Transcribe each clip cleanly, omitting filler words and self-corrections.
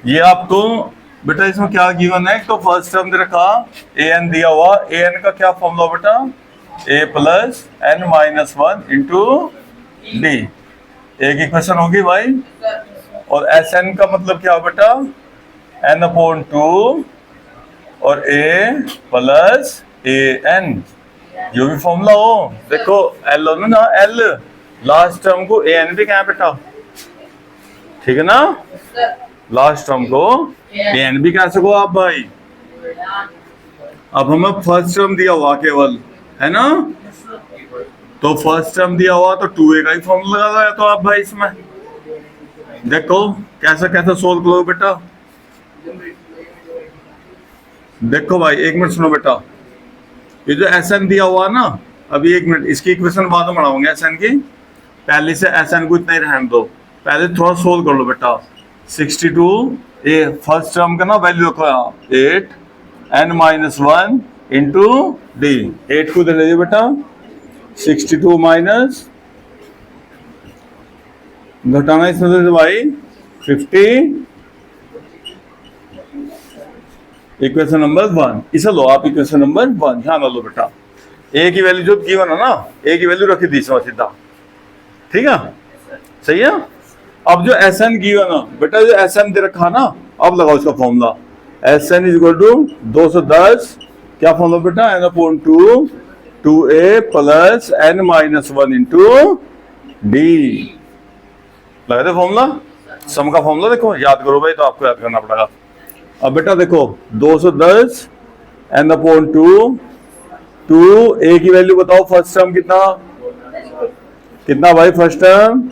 ये आपको बेटा इसमें क्या गिवन है, तो फर्स्ट टर्म दे रखा ए एन दिया हुआ, ए एन का क्या फॉर्मूला बेटा, a plus N minus one into d, एक इक्वेशन होगी भाई। और एस एन का मतलब क्या बेटा, एन अपॉन टू और ए प्लस ए एन, जो भी फॉर्मूला हो। देखो एल हो ना, एल लास्ट टर्म को ए एन भी क्या है बेटा, ठीक है ना, लास्ट टर्म को ए एन भी कह सको आप भाई। अब हमें फर्स्ट टर्म दिया हुआ केवल, है ना, तो फर्स्ट टर्म दिया हुआ तो टू ए का ही फॉर्मूला लगा है तो आप भाई इसमें देखो कैसा कैसा सोल्व करो बेटा। देखो भाई एक मिनट सुनो बेटा, ये जो एस एन दिया हुआ ना, अभी एक मिनट इसकी इक्वेशन बाद में बढ़ाऊंगे एस एन की, पहले से एस एन को इतना ही रहने दो, पहले थोड़ा सोल्व कर लो बेटा। 62 ए फर्स्ट टर्म का ना वैल्यू रखो यहाँ 8 N minus one into D, 8 को दे लीजिए बेटा, 62 माइनस घटाना इसमें से भाई 50, इक्वेशन नंबर 1 इसे लो आप, इक्वेशन नंबर 1 ध्यान लो बेटा। ए की वैल्यू जो गिवन है ना, ए की वैल्यू रखी थी सीधा, ठीक है, सही है। अब जो एस एन गिवन है बेटा, जो एस एन दे रखा ना, अब लगाओ इसका formula, s N is equal to 210, क्या फॉर्मूला बेटा, n upon two a plus N minus one into d, लगा दे फॉर्मूला, सम का फॉर्मूला देखो, याद करो भाई, तो आपको याद करना पड़ेगा। अब बेटा देखो 210 एन अपॉन टू ए की वैल्यू बताओ फर्स्ट टर्म कितना, कितना भाई फर्स्ट टर्म,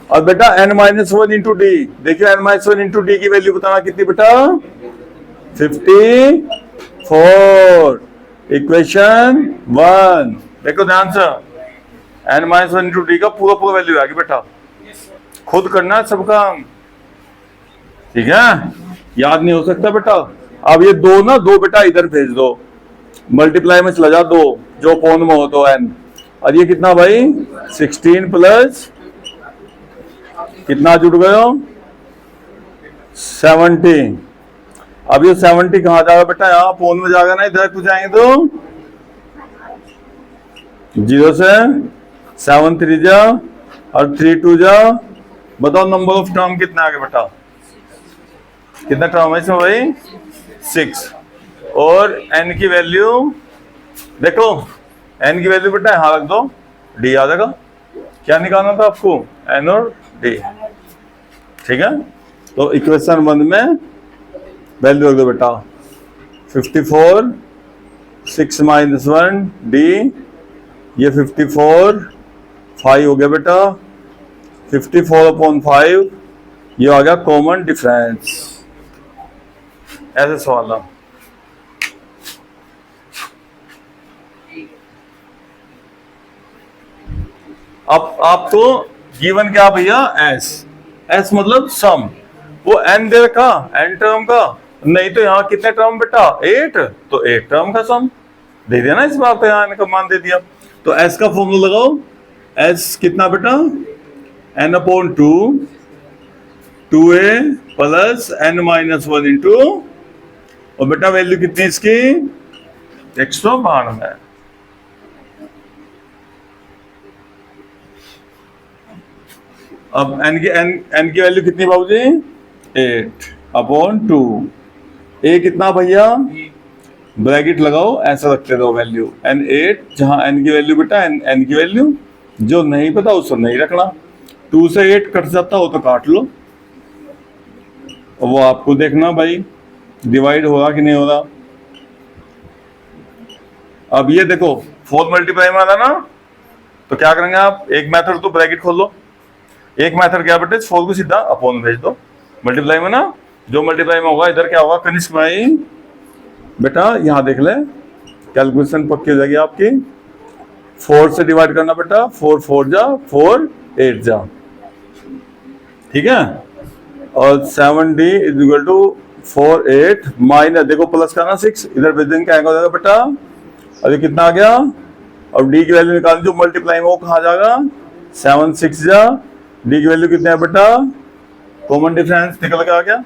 और बेटा n minus one into d, देखियो n minus one into d की वैल्यू बताना कितनी बेटा, 54, इक्वेशन 1, देखो ध्यान से, n minus one into d का पूरा पूरा वैल्यू आ गया बेटा, खुद करना सब काम, ठीक है, याद नहीं हो सकता बेटा। अब ये दो ना, दो बेटा इधर भेज दो, मल्टीप्लाई में चला जा दो, जो कौन में हो तो एन, और ये कितना भाई 16 प्लस कितना जुड़ गए हो 70, अब ये 70 कहाँ जाएगा बेटा, यहाँ फोन में जाएगा ना, इधर कुछ आएंगे तो 0 से 7 3 जा और 3 2 जा, बताओ नंबर ऑफ टर्म कितना आ गया बेटा, कितना टर्म है इसमें भाई 6, और n की वैल्यू देखो, n की वैल्यू बेटा यहां रख दो, d आ जाएगा, क्या निकालना था आपको, n और d, ठीक है। तो इक्वेशन 1 में वैल्यू रख दो बेटा, 54 6 माइनस 1 d, ये 54 5 हो गया बेटा, 54 अपॉन 5, ये आ गया कॉमन डिफरेंस, ऐसे सवाल है। अब आपको गिवन क्या भैया, एस, एस मतलब सम, वो एन दे रखा एन टर्म का, नहीं तो यहाँ कितने टर्म बेटा 8, तो 8 टर्म का सम दे दिया ना इस बार, तो यहाँ एन का मान दे दिया, तो एस का फॉर्मूला लगाओ, एस कितना बेटा, n upon two a plus N minus one into, और बेटा वैल्यू कितनी इसकी 192, अब एन की वैल्यू कितनी बाबूजी 8 अपॉन 2, ए कितना भैया, ब्रैकेट लगाओ ऐसा रखते रहो वैल्यू, एन 8, जहां एन की वैल्यू बेटा एन की वैल्यू जो नहीं पता उसको नहीं रखना, 2 से 8 कट जाता हो तो काट लो, वो आपको देखना भाई डिवाइड हो रहा कि नहीं हो रहा। अब ये देखो 4 मल्टीप्लाई में आ रहा ना, तो क्या करेंगे आप, एक मेथड तो ब्रैकेट खोल लो, एक मेथड क्या बेटे 4 को सीधा अपॉन भेज दो, मल्टीप्लाई में ना, जो मल्टीप्लाई में होगा इधर क्या होगा कनिष्क भाई, बेटा यहाँ देख ले कैलकुलेशन पक्की हो जाएगी आपकी, 4 से डिवाइड करना बेटा, 4 4 जा 4 8 जा, ठीक है, और 7d is equal to 4 8 minus देखो प्लस करना 6, इधर भेज देंगे क्या हो जाएगा बेटा, और ये कितना आ गया, और d की वैल्यू निकाल जो मल्टीप्लाई में वो कहाँ जाएगा 7 6 जा, d की वैल्यू कितनी है बेटा कॉमन डिफरेंस निकल के आ गया।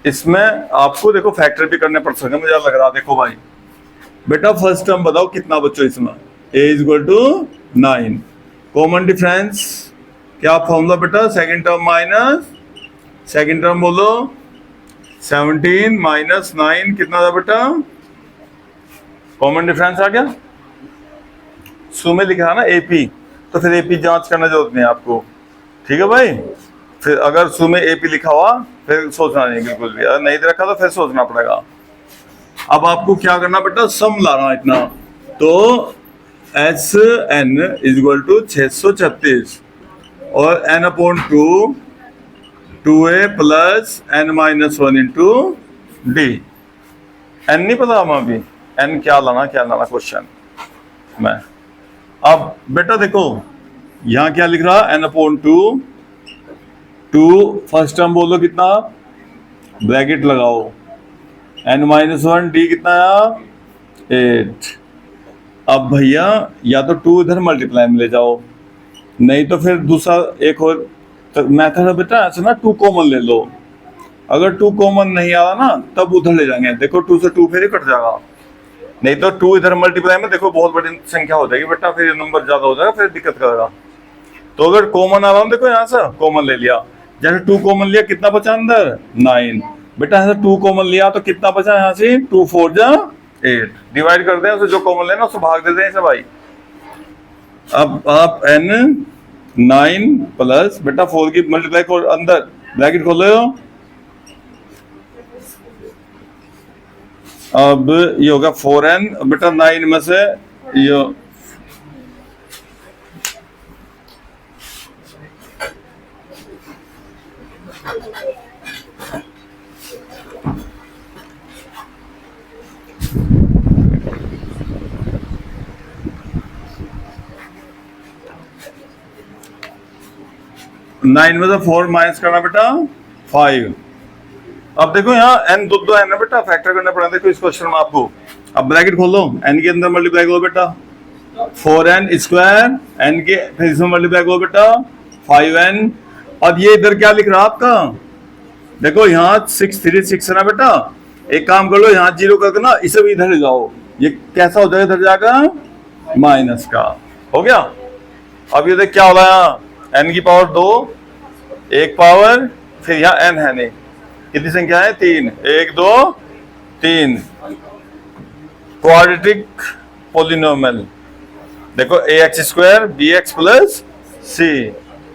इसमें आपको देखो फैक्टर भी करने पड़ सकते, मुझे लग रहा। देखो भाई बेटा फर्स्ट टर्म बताओ कितना बच्चों इसमें, a is equal to 9। Common difference क्या फॉर्मूला बेटा, second term minus second term बोलो 17 माइनस 9 कितना था बेटा, कॉमन डिफरेंस आ गया। सो में लिखा है ना एपी, तो फिर एपी जांच करना जरूरत नहीं आपको, ठीक है भाई। फिर अगर सो में एपी लिखा हुआ फिर सोचना नहीं बिल्कुल भी, अगर नहीं दे रखा तो फिर सोचना पड़ेगा। अब आपको क्या करना बेटा, सम लाना इतना, तो S N is equal to 636 और N upon 2a plus N minus 1 into D. N नहीं पता हमें अभी, एन क्या लाना क्वेश्चन में। अब बेटा देखो यहाँ क्या लिख रहा, एन अपॉन 2 फर्स्ट टर्म बोलो कितना, ब्रैकेट लगाओ, एन माइनस 1 डी कितना आया 8। अब भैया या तो 2 इधर मल्टीप्लाई में ले जाओ, नहीं तो फिर दूसरा एक और मेथड है बेटा, ऐसे ना 2 कॉमन ले लो। अगर 2 कॉमन नहीं आ रहा ना तब उधर ले जाएंगे, देखो 2 से 2 फिर ही कट जाएगा, नहीं तो 2 इधर मल्टीप्लाई में देखो बहुत बड़ी संख्या हो जाएगी बेटा, फिर नंबर ज्यादा हो जाएगा, फिर दिक्कत करेगा। तो अगर कॉमन आ रहा हूँ देखो यहाँ से कॉमन ले लिया, जैसे 2 कॉमन लिया कितना बचा अंदर 9 बेटा, ऐसे 2 कॉमन लिया तो कितना बचा यहाँ से 2 4 जा 8, डिवाइड कर दें उसे, जो कॉमन लेना उसको भाग देते हैं इसे भाई। अब आप n 9 प्लस बेटा 4 की मल्टीप्लाई को अंदर ब्रैकेट खोलो, अब ये होगा 4n बेटा 9 में से ये 9 में से 4 माइनस करना बेटा 5। अब देखो यहाँ n दो n है बेटा, फैक्टर करना पड़ा देखो इस क्वेश्चन में आपको। अब ब्रैकेट खोलो, n के अंदर मल्टीप्लाई करो बेटा 4n स्क्वायर, n के फिर इसमें मल्टीप्लाई करो बेटा 5n। अब ये इधर क्या लिख रहा है आपका, देखो यहाँ 636 है ना बेटा, एक काम कर लो यहाँ 0 करके ना इसे भी इधर ले जाओ, ये कैसा हो जाएगा, इधर जाएगा माइनस का, हो गया। अब ये देख क्या हो रहा है, n की पावर 2 एक पावर, फिर यहाँ n है नहीं, कितनी संख्या है 3, 1 2 3, क्वाड्रेटिक पोलिनोमियल। देखो ax square bx plus c।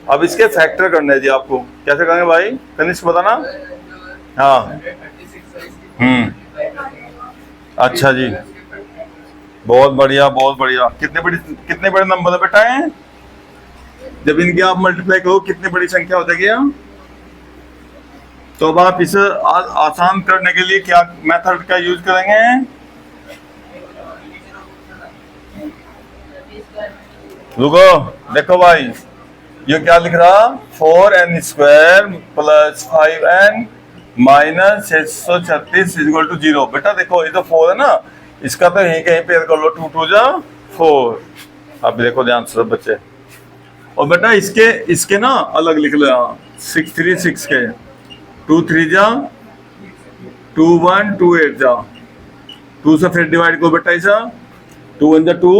अब इसके फैक्टर करने हैं जी आपको, कैसे करेंगे भाई कनिष्क बताना। हाँ अच्छा जी, बहुत बढ़िया बहुत बढ़िया। कितने बड़े नंबर है बेटा है, जब इनके आप मल्टीप्लाई करो कितनी बड़ी संख्या हो जाएगी यहाँ। तो अब आप इसे आसान करने के लिए क्या मेथड का यूज करेंगे, रुको देखो भाई ये क्या लिख रहा, 4n square plus 5n minus 636 equal to 0। बेटा देखो ये तो 4 है ना, इसका तो यहीं कहीं पेयर कर लो, 2 2 जा 4। अब देखो ध्यान से सब बच्चे, और बेटा इसके ना अलग लिख लो, 6 3 6 के 2 3 जा 2 1 2 8 जा, 2 से फिर डिवाइड करो बेटा ऐसा, 2 1 जा 2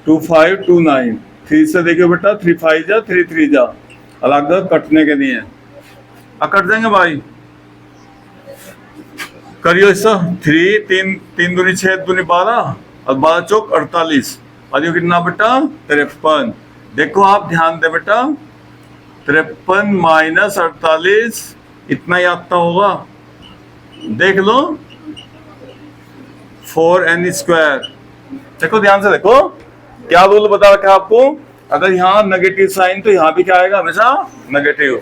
2 5 2 9, 3 से देखियो बेटा 3 5 जा 3 3 जा, अलग कटने के लिए कट जाएंगे भाई। करियो इसका 3 3 3 दूनी 6 दूनी 12 और 12 चौक 48, और ये कितना बेटा 53। देखो आप ध्यान दे बेटा 53 माइनस 48 इतना ही आता होगा, देख लो 4n स्क्वायर। देखो ध्यान से देखो क्या रूल बता रखा है आपको, अगर यहाँ नेगेटिव साइन तो यहाँ भी क्या आएगा हमेशा नेगेटिव।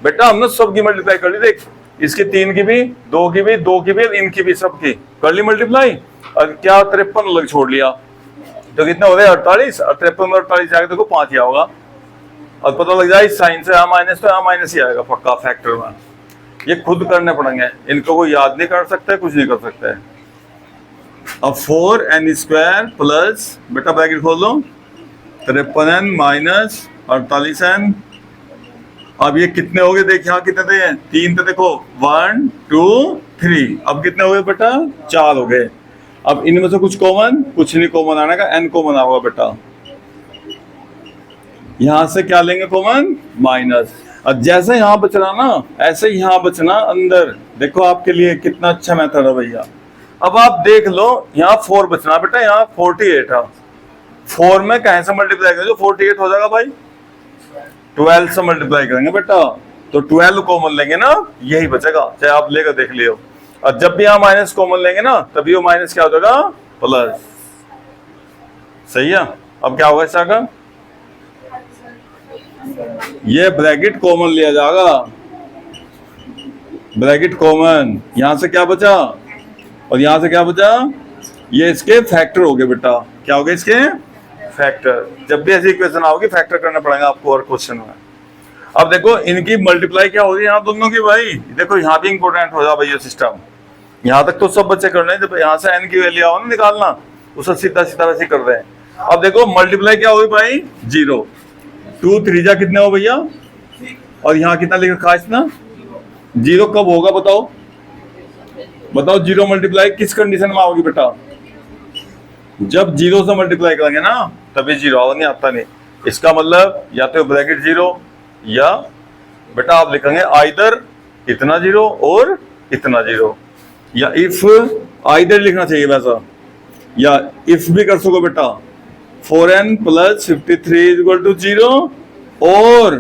बेटा हमने सबकी मल्टीप्लाई कर ली, देख इसकी 3 की भी 2 की भी 2 की भी इनकी भी सबकी कर ली मल्टीप्लाई, और क्या 53 अलग छोड़ लिया, तो कितना हो गया 48, और 53 में 48 जाएगा देखो 5 ही होगा, और पता लग जाए साइन से यहाँ माइनस तो यहाँ माइनस ही आएगा पक्का फैक्टर में। ये खुद करने पड़ेंगे, इनको कोई याद नहीं कर सकते, कुछ नहीं कर सकते। अब 4n² प्लस, बेटा ब्रैकेट खोल लो, 53n माइनस 48n। अब ये कितने हो गए? देखिए यहाँ कितने थे? 3 थे, देखो 1 2 3। अब कितने हो गए बेटा? 4 हो गए। अब इनमें से कुछ नहीं कॉमन आने का, n कॉमन आएगा बेटा। यहां से क्या लेंगे कॉमन? माइनस। अब जैसे यहाँ बचना ना, ऐसे ही यहाँ बचना अंदर। देखो आपके लिए कितना अच्छा मेथड है भैया। अब आप देख लो, यहाँ 4 बचना बेटा, यहाँ 48 है। 4 में कहीं से मल्टीप्लाई करेंगे 48 हो जाएगा भाई? 12 से मल्टीप्लाई करेंगे बेटा, तो 12 कॉमन लेंगे ना, यही बचेगा, चाहे आप लेकर देख लियो। और जब भी यहाँ माइनस कॉमन लेंगे ना, तभी वो माइनस क्या हो जाएगा? प्लस। सही है? अब क्या होगा इसका? ये ब्रैकेट कॉमन लिया जाएगा, ब्रैकेट कॉमन। यहां से क्या बचा और यहां से क्या बचा? ये इसके फैक्टर हो गए बेटा। क्या हो गए इसके? फैक्टर। जब भी ऐसी इक्वेशन आओगी फैक्टर करना पड़ेगा आपको और क्वेश्चन में। अब देखो इनकी मल्टीप्लाई क्या होगी यहाँ दोनों की भाई? देखो यहाँ भी इंपॉर्टेंट हो जाए भाई ये सिस्टम। यहाँ तक तो सब बच्चे कर रहे हैं, जब यहाँ से n की वैल्यू आओ ना निकालना, उसे सीधा सीधा वैसे कर रहे हैं। अब देखो मल्टीप्लाई क्या होगी भाई? 0। 2 3 जा कितने हो भैया? और यहाँ कितना लिख रखा है इसने? 0 कब होगा बताओ? बताओ 0 मल्टीप्लाई किस कंडीशन में आओगी बेटा? जब 0 से मल्टीप्लाई करेंगे ना तभी 0 आओ, नहीं आता नहीं। इसका मतलब या तो ब्रैकेट 0 या बेटा आप लिखेंगे आइदर इतना 0 और इतना 0, या इफ आइदर लिखना चाहिए वैसा, या इफ भी कर सको बेटा। 4n प्लस 53 इक्वल टू 0 और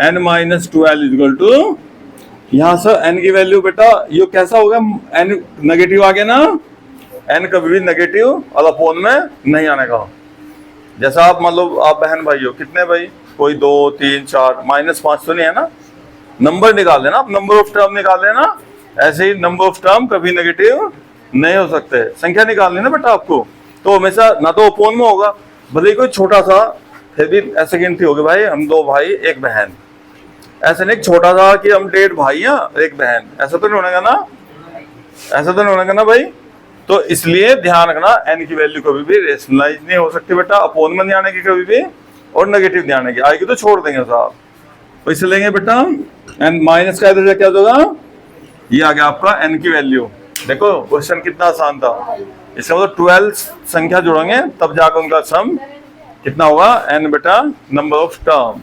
n माइनस 12 इक्वल टू, यहां से n की वैल्यू बेटा ये कैसा होगा? n नेगेटिव आ गया ना, n कभी भी नेगेटिव और अपोन में नहीं आने का। जैसा आप मान लो आप बहन भाई हो, कितने भाई? कोई 2 3 4, -5 तो नहीं है ना? नंबर निकाल लेना आप, नंबर ऑफ टर्म निकाल लेना। ऐसे ही नंबर ऑफ टर्म कभी नेगेटिव नहीं हो सकते। संख्या निकाल लेना बेटा आपको, तो हमेशा ना तो अपोन में होगा, भले ही कोई छोटा सा, फिर भी ऐसे गिनती होगी भाई हम 2 भाई 1 बहन। ऐसे नहीं छोटा सा कि हम 1.5 भाई हैं 1 बहन, ऐसा तो नहीं होने का ना, ऐसा तो नहीं होने का ना भाई। तो इसलिए ध्यान रखना n की वैल्यू कभी भी रेशनलाइज नहीं हो सकती बेटा, अपोन में नहीं आने की कभी भी, और नेगेटिव नहीं आने की। आएगी तो छोड़ देंगे साहब। तो इसे लेंगे बेटा n माइनस का इधर क्या होगा? ये आ गया आपका n की वैल्यू। देखो क्वेश्चन कितना आसान था। इसका मतलब 12 संख्या जोड़ेंगे तब जाकर उनका सम कितना होगा? n बेटा नंबर ऑफ टर्म।